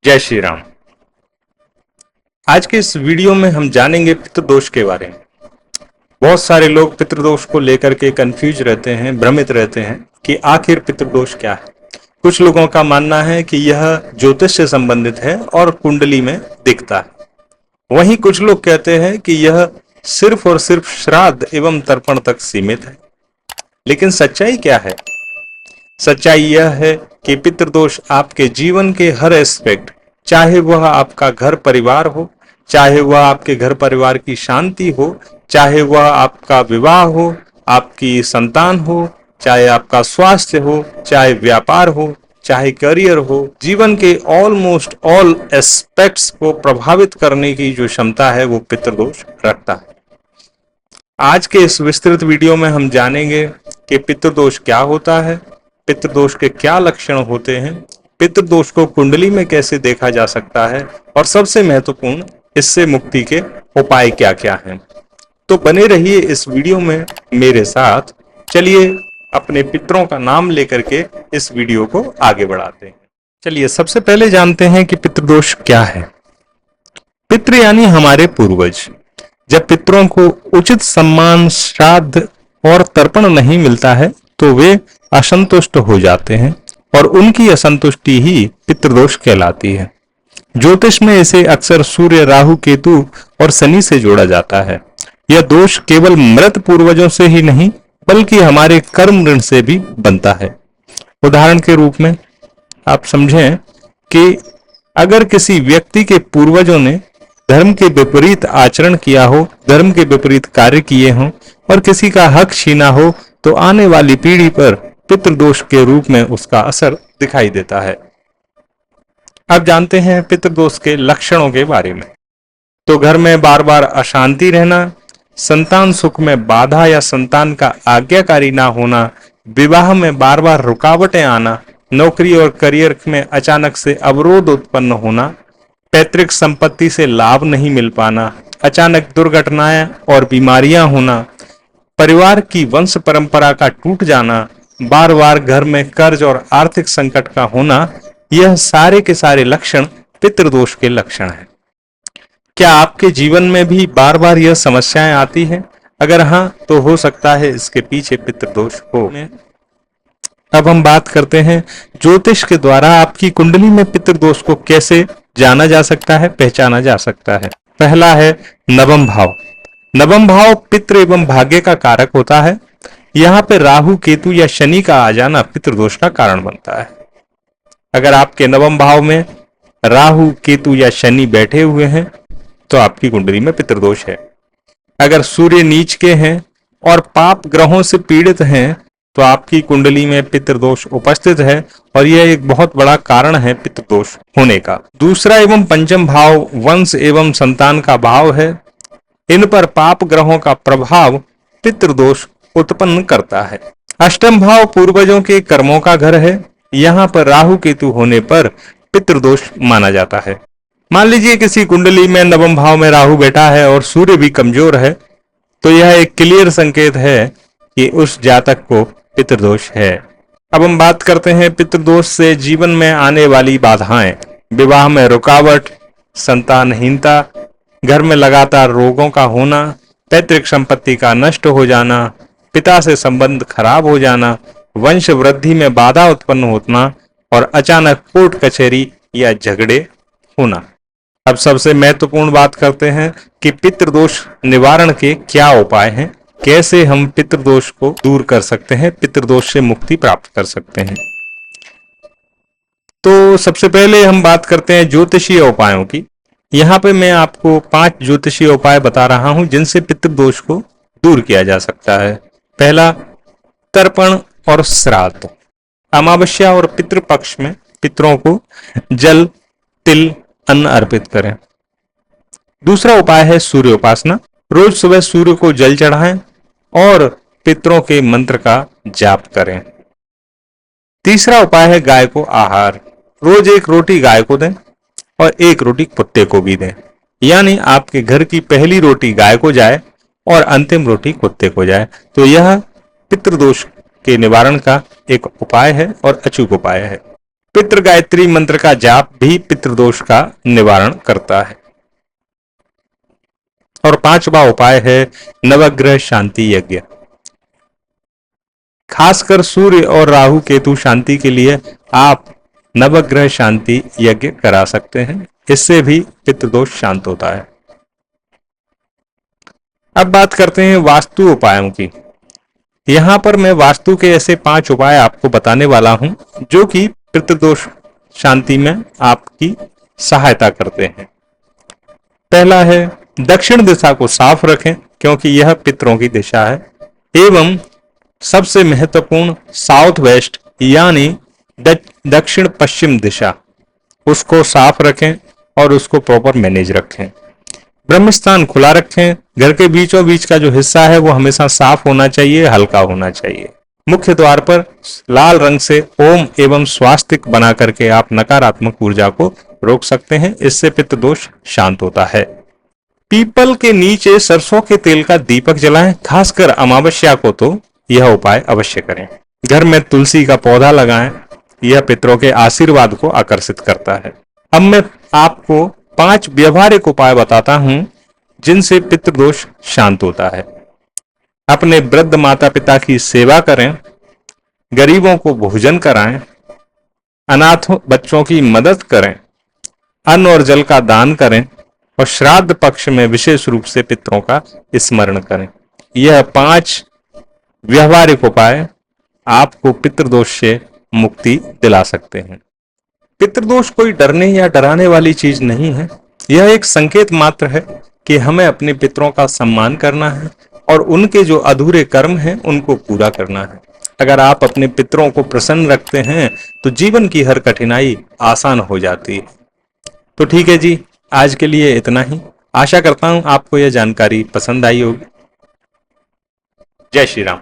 जय श्री राम। आज के इस वीडियो में हम जानेंगे पितृदोष के बारे में। बहुत सारे लोग पितृदोष को लेकर के कंफ्यूज रहते हैं, भ्रमित रहते हैं कि आखिर पितृदोष क्या है। कुछ लोगों का मानना है कि यह ज्योतिष से संबंधित है और कुंडली में दिखता है। वहीं कुछ लोग कहते हैं कि यह सिर्फ और सिर्फ श्राद्ध एवं तर्पण तक सीमित है। लेकिन सच्चाई क्या है? सच्चाई यह है कि पितृदोष आपके जीवन के हर एस्पेक्ट, चाहे वह आपका घर परिवार हो, चाहे वह आपके घर परिवार की शांति हो, चाहे वह आपका विवाह हो, आपकी संतान हो, चाहे आपका स्वास्थ्य हो, चाहे व्यापार हो, चाहे करियर हो, जीवन के ऑलमोस्ट ऑल एस्पेक्ट्स को प्रभावित करने की जो क्षमता है वो पितृदोष रखता है। आज के इस विस्तृत वीडियो में हम जानेंगे कि पितृदोष क्या होता है, पितृदोष के क्या लक्षण होते हैं, पितृदोष को कुंडली में कैसे देखा जा सकता है और सबसे महत्वपूर्ण, इससे मुक्ति के उपाय क्या क्या हैं। तो बने रहिए इस वीडियो में मेरे साथ। चलिए अपने पितरों का नाम लेकर के इस वीडियो को आगे बढ़ाते हैं। चलिए सबसे पहले जानते हैं कि पितृदोष क्या है। पितृ यानी हमारे पूर्वज। जब पितरों को उचित सम्मान, श्राद्ध और तर्पण नहीं मिलता है तो वे असंतुष्ट हो जाते हैं और उनकी असंतुष्टि ही पितृदोष कहलाती है। ज्योतिष में इसे अक्सर सूर्य, राहु, केतु और शनि से जोड़ा जाता है। यह दोष केवल मृत पूर्वजों से ही नहीं बल्कि हमारे कर्म ऋण से भी बनता है। उदाहरण के रूप में आप समझें कि अगर किसी व्यक्ति के पूर्वजों ने धर्म के विपरीत आचरण किया हो, धर्म के विपरीत कार्य किए हों और किसी का हक छीना हो तो आने वाली पीढ़ी पर पितृदोष के रूप में उसका असर दिखाई देता है। अब जानते हैं पितृदोष के लक्षणों के बारे में। तो घर में बार बार अशांति रहना, संतान सुख में बाधा या संतान का आज्ञाकारी ना होना, विवाह में बार बार रुकावटें आना, नौकरी और करियर में अचानक से अवरोध उत्पन्न होना, पैतृक संपत्ति से लाभ नहीं मिल पाना, अचानक दुर्घटनाएं और बीमारियां होना, परिवार की वंश परंपरा का टूट जाना, बार बार घर में कर्ज और आर्थिक संकट का होना, यह सारे के सारे लक्षण पितृदोष के लक्षण हैं। क्या आपके जीवन में भी बार बार यह समस्याएं आती हैं? अगर हाँ तो हो सकता है इसके पीछे पितृदोष हो। अब हम बात करते हैं ज्योतिष के द्वारा आपकी कुंडली में पितृदोष को कैसे जाना जा सकता है, पहचाना जा सकता है। पहला है नवम भाव। नवम भाव पितृ एवं भाग्य का कारक होता है। यहाँ पे राहु, केतु या शनि का आ जाना पितृदोष का कारण बनता है। अगर आपके नवम भाव में राहु, केतु या शनि बैठे हुए हैं तो आपकी कुंडली में पितृदोष है। अगर सूर्य नीच के हैं और पाप ग्रहों से पीड़ित हैं तो आपकी कुंडली में पितृदोष उपस्थित है और यह एक बहुत बड़ा कारण है पितृदोष होने का। दूसरा एवं पंचम भाव वंश एवं संतान का भाव है। इन पर पाप ग्रहों का प्रभाव पितृदोष उत्पन्न करता है। अष्टम भाव पूर्वजों के कर्मों का घर है। यहाँ पर राहु केतु होने पर पितृदोष माना जाता है। मान लीजिए किसी कुंडली में नवम भाव में राहु बैठा है और सूर्य भी कमजोर है तो यह एक क्लियर संकेत है कि उस जातक को पितृदोष है। अब हम बात करते हैं पितृदोष से जीवन में आने वाली बाधाएं। विवाह में रुकावट, संतानहीनता, घर में लगातार रोगों का होना, पैतृक संपत्ति का नष्ट हो जाना, पिता से संबंध खराब हो जाना, वंश वृद्धि में बाधा उत्पन्न होना और अचानक कोर्ट कचहरी या झगड़े होना। अब सबसे महत्वपूर्ण बात करते हैं कि पितृदोष निवारण के क्या उपाय हैं, कैसे हम पितृदोष को दूर कर सकते हैं, पितृदोष से मुक्ति प्राप्त कर सकते हैं। तो सबसे पहले हम बात करते हैं ज्योतिषीय उपायों की। यहाँ पे मैं आपको 5 ज्योतिषीय उपाय बता रहा हूं जिनसे पितृदोष को दूर किया जा सकता है। पहला, तर्पण और श्राद्ध। अमावस्या और पितृपक्ष में पितरों को जल, तिल, अन्न अर्पित करें। दूसरा उपाय है सूर्य उपासना। रोज सुबह सूर्य को जल चढ़ाएं और पितरों के मंत्र का जाप करें। तीसरा उपाय है गाय को आहार। रोज 1 रोटी गाय को दें और 1 रोटी कुत्ते को भी दें। यानी आपके घर की पहली रोटी गाय को जाए और अंतिम रोटी कुत्ते को जाए। तो यह पितृदोष के निवारण का एक उपाय है और अचूक उपाय है। पितृ गायत्री मंत्र का जाप भी पितृदोष का निवारण करता है। और पांचवा उपाय है नवग्रह शांति यज्ञ। खासकर सूर्य और राहु केतु शांति के लिए आप नवग्रह शांति यज्ञ करा सकते हैं, इससे भी पितृदोष शांत होता है। अब बात करते हैं वास्तु उपायों की। यहां पर मैं वास्तु के ऐसे 5 उपाय आपको बताने वाला हूं जो कि पितृदोष शांति में आपकी सहायता करते हैं। पहला है दक्षिण दिशा को साफ रखें क्योंकि यह पितरों की दिशा है, एवं सबसे महत्वपूर्ण साउथ वेस्ट यानी दक्षिण पश्चिम दिशा, उसको साफ रखें और उसको प्रॉपर मैनेज रखें। ब्रह्मस्थान खुला रखें। घर के बीचों बीच का जो हिस्सा है वो हमेशा साफ होना चाहिए, हल्का होना चाहिए। मुख्य द्वार पर लाल रंग से ओम एवं स्वास्तिक बना करके आप नकारात्मक ऊर्जा को रोक सकते हैं, इससे पितृदोष शांत होता है। पीपल के नीचे सरसों के तेल का दीपक जलाएं, खासकर अमावस्या को तो यह उपाय अवश्य करें। घर में तुलसी का पौधा लगाएं, यह पितरों के आशीर्वाद को आकर्षित करता है। अब मैं आपको 5 व्यवहारिक उपाय बताता हूं जिनसे पितृदोष शांत होता है। अपने वृद्ध माता पिता की सेवा करें, गरीबों को भोजन कराएं, अनाथ बच्चों की मदद करें, अन्न और जल का दान करें और श्राद्ध पक्ष में विशेष रूप से पितरों का स्मरण करें। यह 5 व्यवहारिक उपाय आपको पितृदोष से मुक्ति दिला सकते हैं। पितृदोष कोई डरने या डराने वाली चीज नहीं है, यह एक संकेत मात्र है कि हमें अपने पितरों का सम्मान करना है और उनके जो अधूरे कर्म हैं उनको पूरा करना है। अगर आप अपने पितरों को प्रसन्न रखते हैं तो जीवन की हर कठिनाई आसान हो जाती है। तो ठीक है जी, आज के लिए इतना ही। आशा करता हूं आपको यह जानकारी पसंद आई होगी। जय श्री राम।